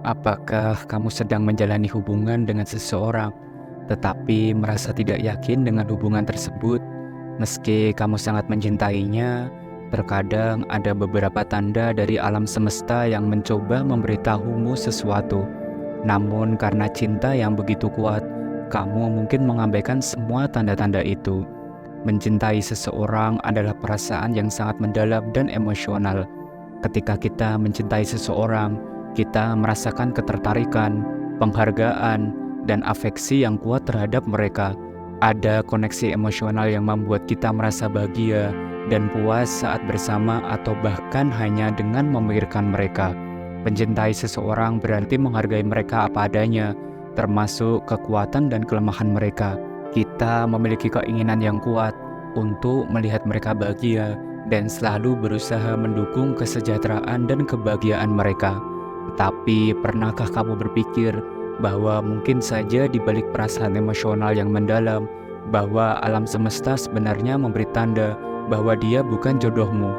Apakah kamu sedang menjalani hubungan dengan seseorang, tetapi merasa tidak yakin dengan hubungan tersebut? Meski kamu sangat mencintainya, terkadang ada beberapa tanda dari alam semesta yang mencoba memberitahumu sesuatu. Namun karena cinta yang begitu kuat, kamu mungkin mengabaikan semua tanda-tanda itu. Mencintai seseorang adalah perasaan yang sangat mendalam dan emosional. Ketika kita mencintai seseorang, kita merasakan ketertarikan, penghargaan, dan afeksi yang kuat terhadap mereka. Ada koneksi emosional yang membuat kita merasa bahagia dan puas saat bersama atau bahkan hanya dengan memikirkan mereka. Mencintai seseorang berarti menghargai mereka apa adanya, termasuk kekuatan dan kelemahan mereka. Kita memiliki keinginan yang kuat untuk melihat mereka bahagia dan selalu berusaha mendukung kesejahteraan dan kebahagiaan mereka. Tapi pernahkah kamu berpikir bahwa mungkin saja di balik perasaan emosional yang mendalam, bahwa alam semesta sebenarnya memberi tanda bahwa dia bukan jodohmu?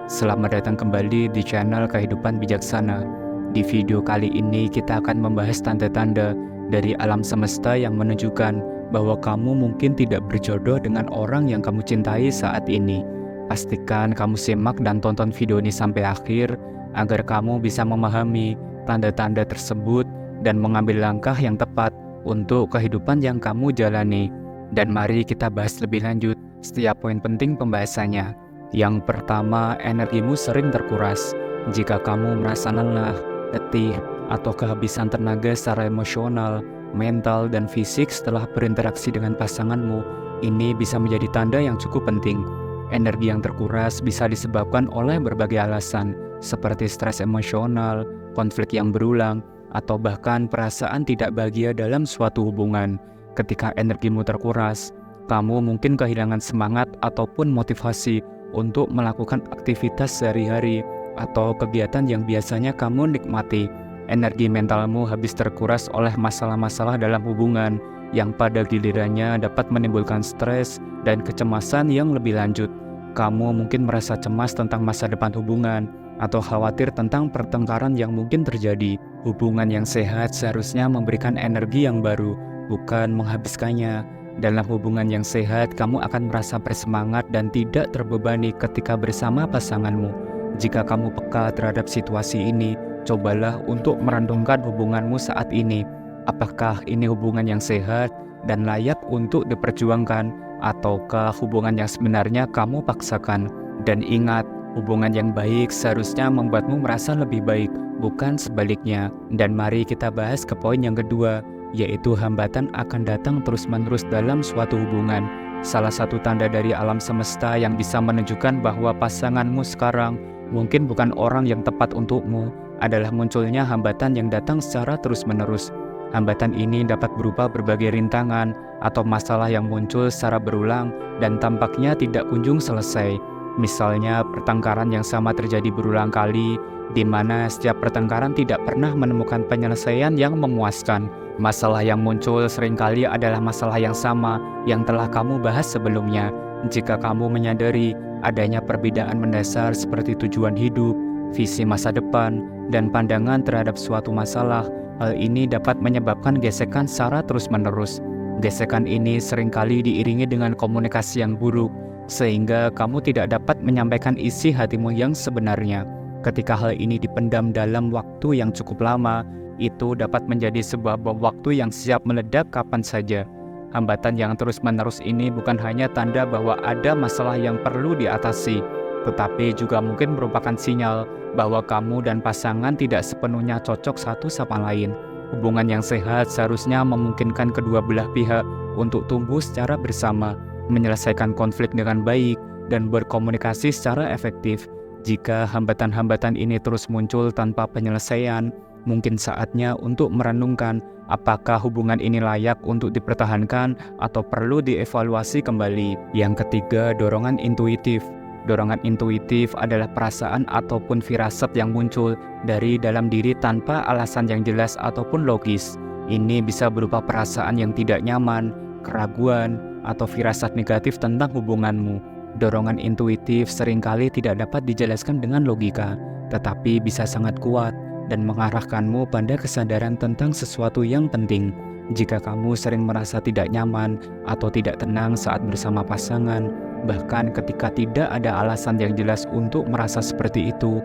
Selamat datang kembali di channel Kehidupan Bijaksana. Di video kali ini kita akan membahas tanda-tanda dari alam semesta yang menunjukkan bahwa kamu mungkin tidak berjodoh dengan orang yang kamu cintai saat ini. Pastikan kamu simak dan tonton video ini sampai akhir agar kamu bisa memahami tanda-tanda tersebut dan mengambil langkah yang tepat untuk kehidupan yang kamu jalani. Dan mari kita bahas lebih lanjut setiap poin penting pembahasannya. Yang pertama, energimu sering terkuras. Jika kamu merasa lelah, letih, atau kehabisan tenaga secara emosional, mental, dan fisik setelah berinteraksi dengan pasanganmu, ini bisa menjadi tanda yang cukup penting. Energi yang terkuras bisa disebabkan oleh berbagai alasan, seperti stres emosional, konflik yang berulang, atau bahkan perasaan tidak bahagia dalam suatu hubungan. Ketika energimu terkuras, kamu mungkin kehilangan semangat ataupun motivasi untuk melakukan aktivitas sehari-hari atau kegiatan yang biasanya kamu nikmati. Energi mentalmu habis terkuras oleh masalah-masalah dalam hubungan yang pada gilirannya dapat menimbulkan stres dan kecemasan yang lebih lanjut. Kamu mungkin merasa cemas tentang masa depan hubungan atau khawatir tentang pertengkaran yang mungkin terjadi. Hubungan yang sehat seharusnya memberikan energi yang baru, bukan menghabiskannya. Dalam hubungan yang sehat, kamu akan merasa bersemangat dan tidak terbebani ketika bersama pasanganmu. Jika kamu peka terhadap situasi ini, cobalah untuk merenungkan hubunganmu saat ini. Apakah ini hubungan yang sehat dan layak untuk diperjuangkan, ataukah hubungan yang sebenarnya kamu paksakan? Dan ingat, hubungan yang baik seharusnya membuatmu merasa lebih baik, bukan sebaliknya. Dan mari kita bahas ke poin yang kedua, yaitu hambatan akan datang terus-menerus dalam suatu hubungan. Salah satu tanda dari alam semesta yang bisa menunjukkan bahwa pasanganmu sekarang mungkin bukan orang yang tepat untukmu adalah munculnya hambatan yang datang secara terus-menerus. Hambatan ini dapat berupa berbagai rintangan atau masalah yang muncul secara berulang dan tampaknya tidak kunjung selesai. Misalnya, pertengkaran yang sama terjadi berulang kali, di mana setiap pertengkaran tidak pernah menemukan penyelesaian yang memuaskan. Masalah yang muncul seringkali adalah masalah yang sama yang telah kamu bahas sebelumnya. Jika kamu menyadari adanya perbedaan mendasar seperti tujuan hidup, visi masa depan, dan pandangan terhadap suatu masalah, hal ini dapat menyebabkan gesekan secara terus-menerus. Gesekan ini seringkali diiringi dengan komunikasi yang buruk, sehingga kamu tidak dapat menyampaikan isi hatimu yang sebenarnya. Ketika hal ini dipendam dalam waktu yang cukup lama, itu dapat menjadi sebuah bom waktu yang siap meledak kapan saja. Hambatan yang terus-menerus ini bukan hanya tanda bahwa ada masalah yang perlu diatasi, tetapi juga mungkin merupakan sinyal bahwa kamu dan pasangan tidak sepenuhnya cocok satu sama lain. Hubungan yang sehat seharusnya memungkinkan kedua belah pihak untuk tumbuh secara bersama, menyelesaikan konflik dengan baik, dan berkomunikasi secara efektif. Jika hambatan-hambatan ini terus muncul tanpa penyelesaian, mungkin saatnya untuk merenungkan apakah hubungan ini layak untuk dipertahankan atau perlu dievaluasi kembali. Yang ketiga, dorongan intuitif. Dorongan intuitif adalah perasaan ataupun firasat yang muncul dari dalam diri tanpa alasan yang jelas ataupun logis. Ini bisa berupa perasaan yang tidak nyaman, keraguan, atau firasat negatif tentang hubunganmu. Dorongan intuitif seringkali tidak dapat dijelaskan dengan logika, tetapi bisa sangat kuat dan mengarahkanmu pada kesadaran tentang sesuatu yang penting. Jika kamu sering merasa tidak nyaman atau tidak tenang saat bersama pasangan, bahkan ketika tidak ada alasan yang jelas untuk merasa seperti itu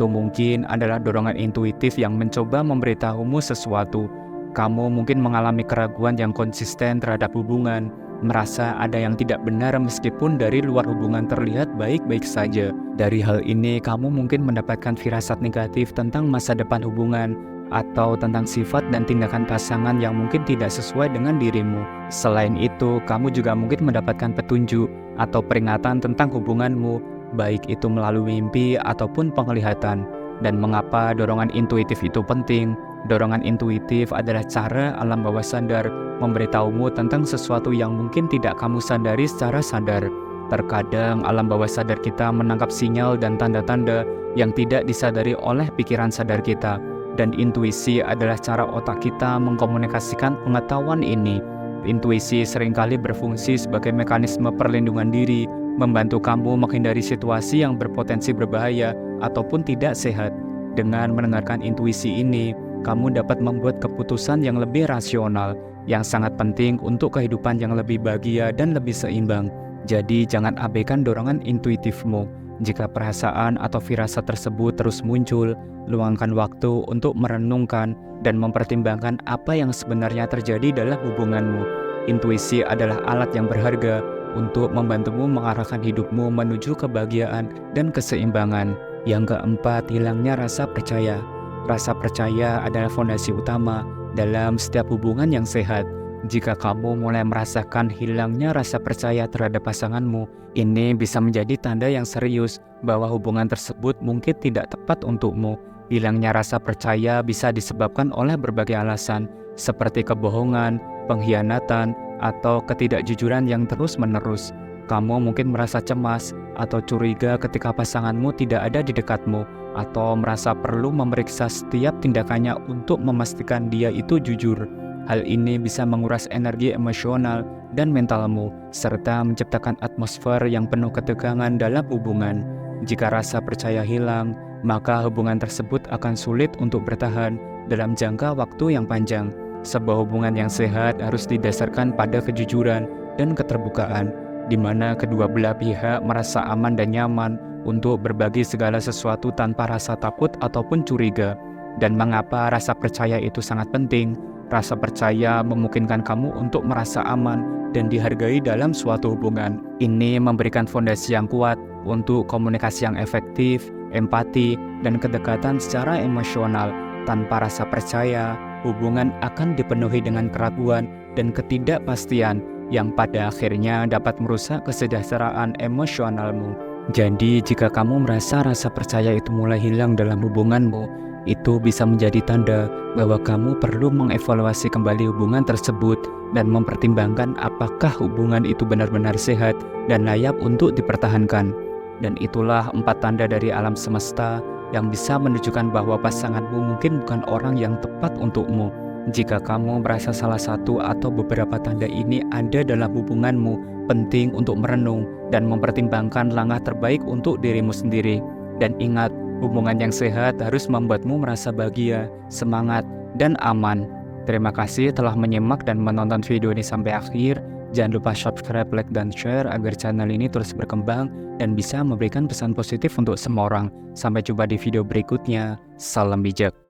mungkin adalah dorongan intuitif yang mencoba memberitahumu sesuatu. Kamu mungkin mengalami keraguan yang konsisten terhadap hubungan, merasa ada yang tidak benar meskipun dari luar hubungan terlihat baik-baik saja. Dari hal ini, kamu mungkin mendapatkan firasat negatif tentang masa depan hubungan atau tentang sifat dan tindakan pasangan yang mungkin tidak sesuai dengan dirimu. Selain itu, kamu juga mungkin mendapatkan petunjuk atau peringatan tentang hubunganmu, baik itu melalui mimpi ataupun penglihatan. Dan mengapa dorongan intuitif itu penting? Dorongan intuitif adalah cara alam bawah sadar memberitahumu tentang sesuatu yang mungkin tidak kamu sadari secara sadar. Terkadang alam bawah sadar kita menangkap sinyal dan tanda-tanda yang tidak disadari oleh pikiran sadar kita. Dan intuisi adalah cara otak kita mengkomunikasikan pengetahuan ini. Intuisi seringkali berfungsi sebagai mekanisme perlindungan diri, membantu kamu menghindari situasi yang berpotensi berbahaya ataupun tidak sehat. Dengan mendengarkan intuisi ini, kamu dapat membuat keputusan yang lebih rasional, yang sangat penting untuk kehidupan yang lebih bahagia dan lebih seimbang. Jadi jangan abaikan dorongan intuitifmu. Jika perasaan atau firasat tersebut terus muncul, luangkan waktu untuk merenungkan dan mempertimbangkan apa yang sebenarnya terjadi dalam hubunganmu. Intuisi adalah alat yang berharga untuk membantumu mengarahkan hidupmu menuju kebahagiaan dan keseimbangan. Yang keempat, hilangnya rasa percaya. Rasa percaya adalah fondasi utama dalam setiap hubungan yang sehat. Jika kamu mulai merasakan hilangnya rasa percaya terhadap pasanganmu, ini bisa menjadi tanda yang serius bahwa hubungan tersebut mungkin tidak tepat untukmu. Hilangnya rasa percaya bisa disebabkan oleh berbagai alasan, seperti kebohongan, pengkhianatan, atau ketidakjujuran yang terus-menerus. Kamu mungkin merasa cemas atau curiga ketika pasanganmu tidak ada di dekatmu, atau merasa perlu memeriksa setiap tindakannya untuk memastikan dia itu jujur. Hal ini bisa menguras energi emosional dan mentalmu, serta menciptakan atmosfer yang penuh ketegangan dalam hubungan. Jika rasa percaya hilang, maka hubungan tersebut akan sulit untuk bertahan dalam jangka waktu yang panjang. Sebuah hubungan yang sehat harus didasarkan pada kejujuran dan keterbukaan, di mana kedua belah pihak merasa aman dan nyaman untuk berbagi segala sesuatu tanpa rasa takut ataupun curiga. Dan mengapa rasa percaya itu sangat penting? Rasa percaya memungkinkan kamu untuk merasa aman dan dihargai dalam suatu hubungan. Ini memberikan fondasi yang kuat untuk komunikasi yang efektif, empati, dan kedekatan secara emosional. Tanpa rasa percaya, hubungan akan dipenuhi dengan keraguan dan ketidakpastian yang pada akhirnya dapat merusak kesejahteraan emosionalmu. Jadi, jika kamu merasa rasa percaya itu mulai hilang dalam hubunganmu, itu bisa menjadi tanda bahwa kamu perlu mengevaluasi kembali hubungan tersebut dan mempertimbangkan apakah hubungan itu benar-benar sehat dan layak untuk dipertahankan. Dan itulah 4 tanda dari alam semesta yang bisa menunjukkan bahwa pasanganmu mungkin bukan orang yang tepat untukmu. Jika kamu merasa salah satu atau beberapa tanda ini ada dalam hubunganmu, penting untuk merenung dan mempertimbangkan langkah terbaik untuk dirimu sendiri. Dan ingat, hubungan yang sehat harus membuatmu merasa bahagia, semangat, dan aman. Terima kasih telah menyimak dan menonton video ini sampai akhir. Jangan lupa subscribe, like, dan share agar channel ini terus berkembang dan bisa memberikan pesan positif untuk semua orang. Sampai jumpa di video berikutnya. Salam bijak.